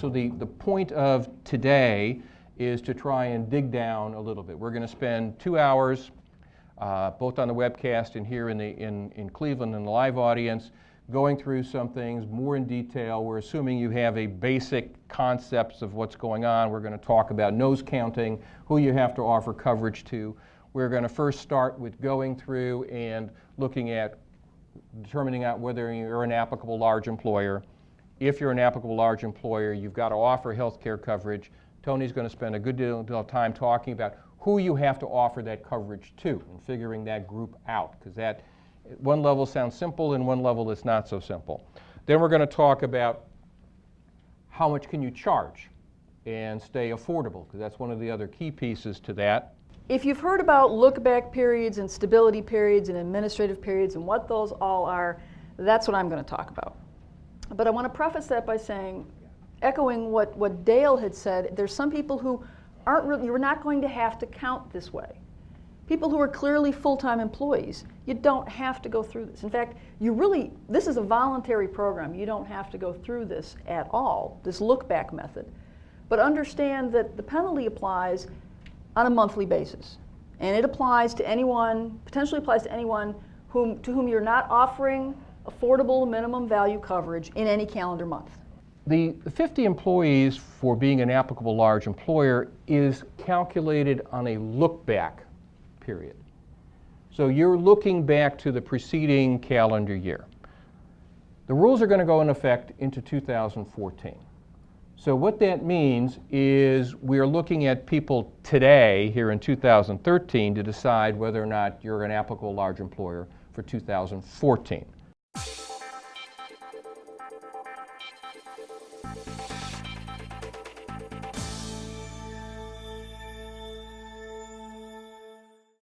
So the point of today is to try and dig down a little bit. We're going to spend 2 hours, both on the webcast and here in Cleveland in the live audience, going through some things more in detail. We're assuming you have a basic concepts of what's going on. We're going to talk about nose counting, who you have to offer coverage to. We're going to first start with going through and looking at determining out whether you're an applicable large employer. If you're an applicable large employer, you've got to offer health care coverage. Tony's going to spend a good deal of time talking about who you have to offer that coverage to and figuring that group out, because that at one level sounds simple and one level it's not so simple. Then we're going to talk about how much can you charge and stay affordable, because that's one of the other key pieces to that. If you've heard about look-back periods and stability periods and administrative periods and what those all are, that's what I'm going to talk about. But I want to preface that by saying, echoing what Dale had said, there's some people who aren't really, you're not going to have to count this way. People who are clearly full-time employees, you don't have to go through this. In fact, this is a voluntary program. You don't have to go through this at all, this look-back method. But understand that the penalty applies on a monthly basis. And it applies to anyone, potentially applies to anyone to whom you're not offering affordable minimum value coverage in any calendar month. The 50 employees for being an applicable large employer is calculated on a look-back period. So you're looking back to the preceding calendar year. The rules are going to go in effect into 2014. So what that means is we're looking at people today, here in 2013, to decide whether or not you're an applicable large employer for 2014.